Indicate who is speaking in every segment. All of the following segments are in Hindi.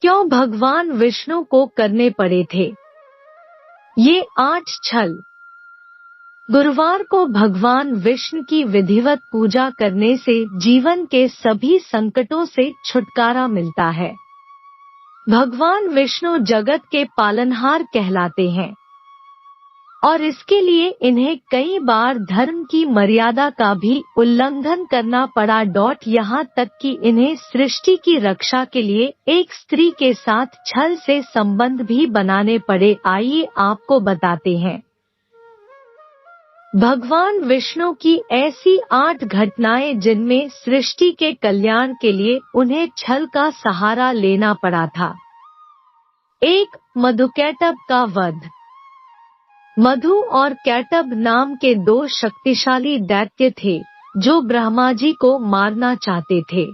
Speaker 1: क्यों भगवान विष्णु को करने पड़े थे ये 8 छल। गुरुवार को भगवान विष्णु की विधिवत पूजा करने से जीवन के सभी संकटों से छुटकारा मिलता है। भगवान विष्णु जगत के पालनहार कहलाते हैं और इसके लिए इन्हें कई बार धर्म की मर्यादा का भी उल्लंघन करना पड़ा। यहाँ तक कि इन्हें सृष्टि की रक्षा के लिए एक स्त्री के साथ छल से संबंध भी बनाने पड़े। आइए आपको बताते हैं भगवान विष्णु की ऐसी 8 घटनाएं जिनमें सृष्टि के कल्याण के लिए उन्हें छल का सहारा लेना पड़ा था। 1. मधुकैटभ का वध। मधु और कैटभ नाम के 2 शक्तिशाली दैत्य थे जो ब्रह्मा जी को मारना चाहते थे।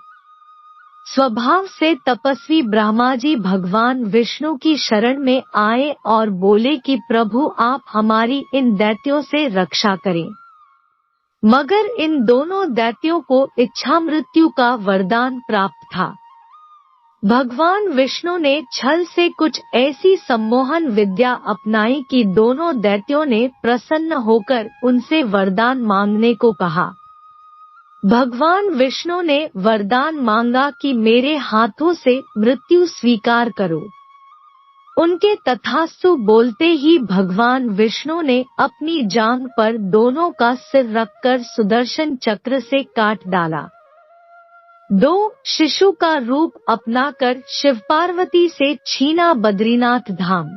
Speaker 1: स्वभाव से तपस्वी ब्रह्मा जी भगवान विष्णु की शरण में आए और बोले कि प्रभु आप हमारी इन दैत्यों से रक्षा करें। मगर इन दोनों दैत्यों को इच्छा मृत्यु का वरदान प्राप्त था। भगवान विष्णु ने छल से कुछ ऐसी सम्मोहन विद्या अपनाई कि दोनों दैत्यों ने प्रसन्न होकर उनसे वरदान मांगने को कहा। भगवान विष्णु ने वरदान मांगा कि मेरे हाथों से मृत्यु स्वीकार करो। उनके तथास्तु बोलते ही भगवान विष्णु ने अपनी जांघ पर दोनों का सिर रखकर सुदर्शन चक्र से काट डाला। 2. शिशु का रूप अपनाकर शिव पार्वती से छीना बद्रीनाथ धाम।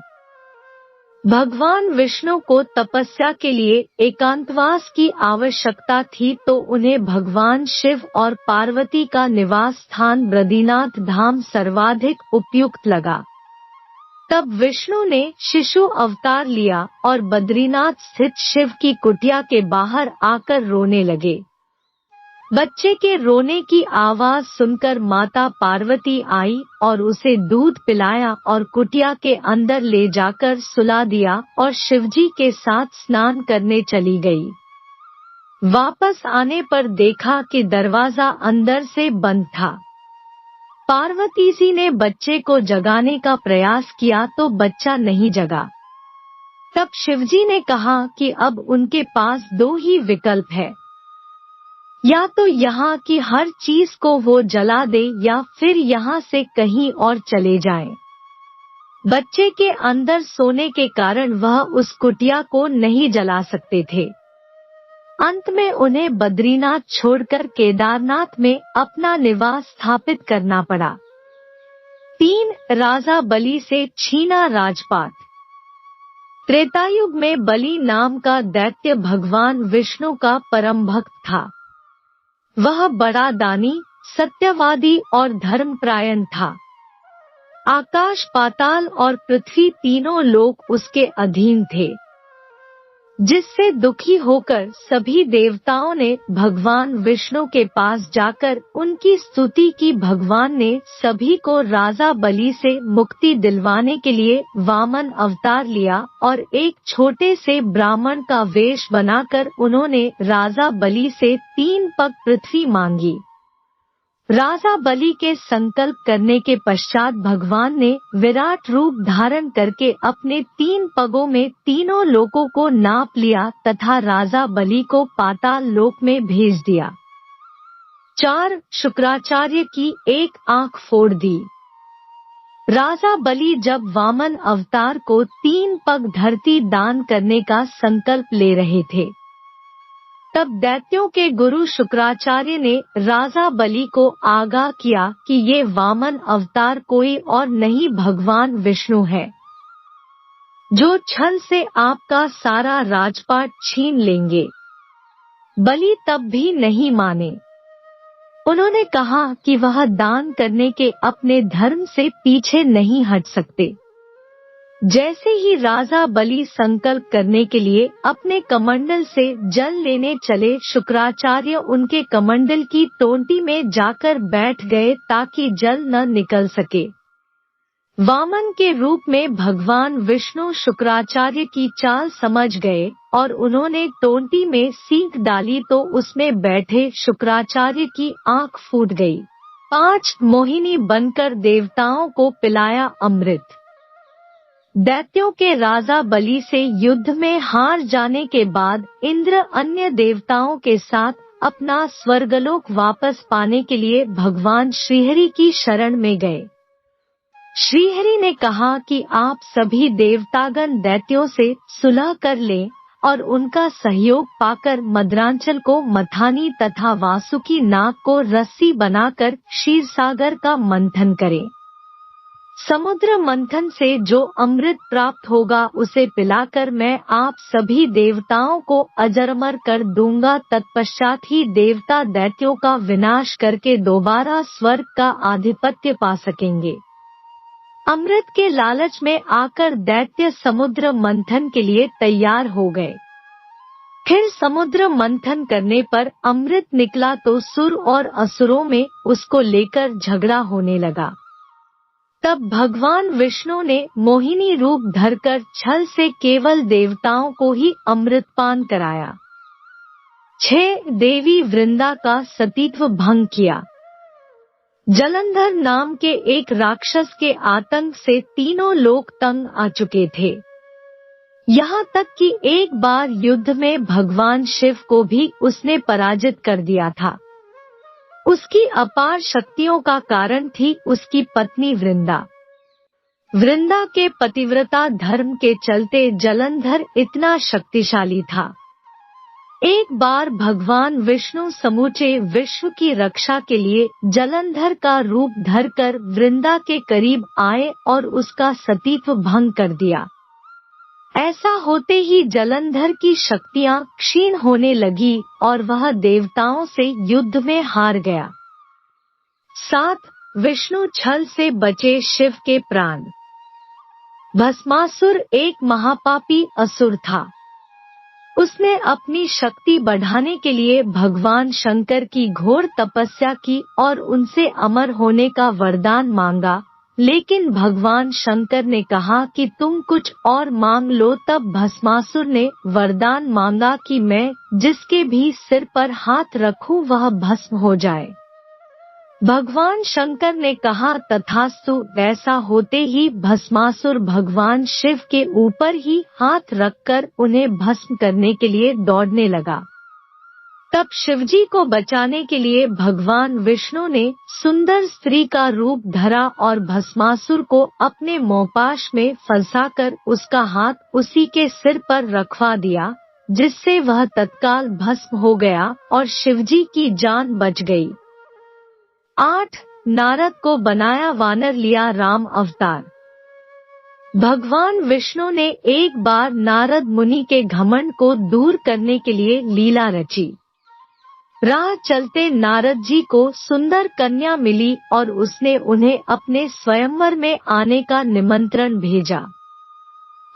Speaker 1: भगवान विष्णु को तपस्या के लिए एकांतवास की आवश्यकता थी तो उन्हें भगवान शिव और पार्वती का निवास स्थान बद्रीनाथ धाम सर्वाधिक उपयुक्त लगा। तब विष्णु ने शिशु अवतार लिया और बद्रीनाथ स्थित शिव की कुटिया के बाहर आकर रोने लगे। बच्चे के रोने की आवाज सुनकर माता पार्वती आई और उसे दूध पिलाया और कुटिया के अंदर ले जाकर सुला दिया और शिवजी के साथ स्नान करने चली गई। वापस आने पर देखा कि दरवाजा अंदर से बंद था। पार्वती जी ने बच्चे को जगाने का प्रयास किया तो बच्चा नहीं जगा। तब शिवजी ने कहा कि अब उनके पास 2 ही विकल्प है, या तो यहाँ की हर चीज को वो जला दे या फिर यहाँ से कहीं और चले जाएं। बच्चे के अंदर सोने के कारण वह उस कुटिया को नहीं जला सकते थे। अंत में उन्हें बद्रीनाथ छोड़कर केदारनाथ में अपना निवास स्थापित करना पड़ा। 3. राजा बलि से छीना राजपाट। त्रेतायुग में बलि नाम का दैत्य भगवान विष्णु का परम भक्त था। वह बड़ा दानी, सत्यवादी और धर्मपरायण था। आकाश, पाताल और पृथ्वी तीनों लोक उसके अधीन थे, जिससे दुखी होकर सभी देवताओं ने भगवान विष्णु के पास जाकर उनकी स्तुति की। भगवान ने सभी को राजा बलि से मुक्ति दिलवाने के लिए वामन अवतार लिया और एक छोटे से ब्राह्मण का वेश बनाकर उन्होंने राजा बलि से 3 पग पृथ्वी मांगी। राजा बलि के संकल्प करने के पश्चात भगवान ने विराट रूप धारण करके अपने 3 पगों में तीनों लोकों को नाप लिया तथा राजा बलि को पाताल लोक में भेज दिया। 4. शुक्राचार्य की एक आंख फोड़ दी। राजा बलि जब वामन अवतार को 3 पग धरती दान करने का संकल्प ले रहे थे, तब दैत्यों के गुरु शुक्राचार्य ने राजा बलि को आगाह किया कि ये वामन अवतार कोई और नहीं भगवान विष्णु है, जो छल से आपका सारा राजपाट छीन लेंगे। बलि तब भी नहीं माने। उन्होंने कहा कि वह दान करने के अपने धर्म से पीछे नहीं हट सकते। जैसे ही राजा बलि संकल्प करने के लिए अपने कमंडल से जल लेने चले, शुक्राचार्य उनके कमंडल की टोंटी में जाकर बैठ गए ताकि जल न निकल सके। वामन के रूप में भगवान विष्णु शुक्राचार्य की चाल समझ गए और उन्होंने टोंटी में सींग डाली तो उसमें बैठे शुक्राचार्य की आंख फूट गई। 5. मोहिनी बनकर देवताओं को पिलाया अमृत। दैत्यों के राजा बलि से युद्ध में हार जाने के बाद इंद्र अन्य देवताओं के साथ अपना स्वर्गलोक वापस पाने के लिए भगवान श्रीहरि की शरण में गए। श्रीहरि ने कहा कि आप सभी देवतागण दैत्यों से सुलह कर लें और उनका सहयोग पाकर मद्रांचल को मथानी तथा वासुकी नाग को रस्सी बनाकर क्षीरसागर का मंथन करें। समुद्र मंथन से जो अमृत प्राप्त होगा उसे पिलाकर मैं आप सभी देवताओं को अजरमर कर दूंगा। तत्पश्चात ही देवता दैत्यों का विनाश करके दोबारा स्वर्ग का आधिपत्य पा सकेंगे। अमृत के लालच में आकर दैत्य समुद्र मंथन के लिए तैयार हो गए। फिर समुद्र मंथन करने पर अमृत निकला तो सुर और असुरों में उसको लेकर झगड़ा होने लगा। तब भगवान विष्णु ने मोहिनी रूप धरकर छल से केवल देवताओं को ही अमृतपान कराया। 6. देवी वृंदा का सतीत्व भंग किया। जलंधर नाम के एक राक्षस के आतंक से तीनों लोग तंग आ चुके थे। यहाँ तक कि एक बार युद्ध में भगवान शिव को भी उसने पराजित कर दिया था। उसकी अपार शक्तियों का कारण थी उसकी पत्नी वृंदा। वृंदा के पतिव्रता धर्म के चलते जलंधर इतना शक्तिशाली था। एक बार भगवान विष्णु समूचे विश्व की रक्षा के लिए जलंधर का रूप धरकर वृंदा के करीब आए और उसका सतीत्व भंग कर दिया। ऐसा होते ही जलंधर की शक्तियां क्षीण होने लगी और वह देवताओं से युद्ध में हार गया। 7. विष्णु छल से बचे शिव के प्राण। भस्मासुर एक महापापी असुर था। उसने अपनी शक्ति बढ़ाने के लिए भगवान शंकर की घोर तपस्या की और उनसे अमर होने का वरदान मांगा, लेकिन भगवान शंकर ने कहा कि तुम कुछ और मांग लो। तब भस्मासुर ने वरदान मांगा कि मैं जिसके भी सिर पर हाथ रखूं वह भस्म हो जाए। भगवान शंकर ने कहा तथास्तु। ऐसा होते ही भस्मासुर भगवान शिव के ऊपर ही हाथ रखकर उन्हें भस्म करने के लिए दौड़ने लगा। तब शिवजी को बचाने के लिए भगवान विष्णु ने सुंदर स्त्री का रूप धरा और भस्मासुर को अपने मोहपाश में फंसाकर उसका हाथ उसी के सिर पर रखवा दिया, जिससे वह तत्काल भस्म हो गया और शिवजी की जान बच गई। 8. नारद को बनाया वानर, लिया राम अवतार। भगवान विष्णु ने एक बार नारद मुनि के घमंड को दूर करने के लिए लीला रची। राह चलते नारद जी को सुंदर कन्या मिली और उसने उन्हें अपने स्वयंवर में आने का निमंत्रण भेजा।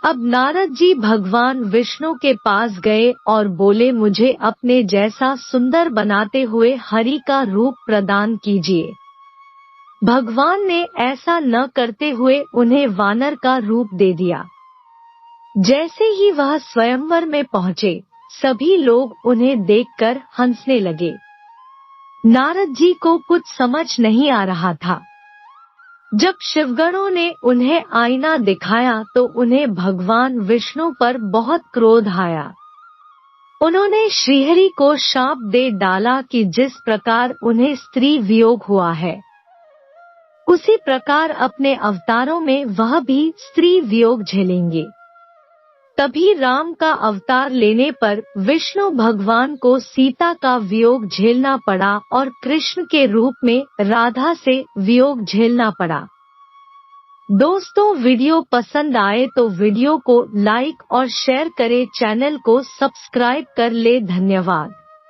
Speaker 1: अब नारद जी भगवान विष्णु के पास गए और बोले, मुझे अपने जैसा सुंदर बनाते हुए हरि का रूप प्रदान कीजिए। भगवान ने ऐसा न करते हुए उन्हें वानर का रूप दे दिया। जैसे ही वह स्वयंवर में पहुँचे, सभी लोग उन्हें देखकर हंसने लगे। नारद जी को कुछ समझ नहीं आ रहा था। जब शिवगणों ने उन्हें आईना दिखाया तो उन्हें भगवान विष्णु पर बहुत क्रोध आया। उन्होंने श्रीहरि को शाप दे डाला कि जिस प्रकार उन्हें स्त्री वियोग हुआ है, उसी प्रकार अपने अवतारों में वह भी स्त्री वियोग झेलेंगे। तभी राम का अवतार लेने पर विष्णु भगवान को सीता का वियोग झेलना पड़ा और कृष्ण के रूप में राधा से वियोग झेलना पड़ा। दोस्तों, वीडियो पसंद आए तो वीडियो को लाइक और शेयर करें, चैनल को सब्सक्राइब कर ले। धन्यवाद।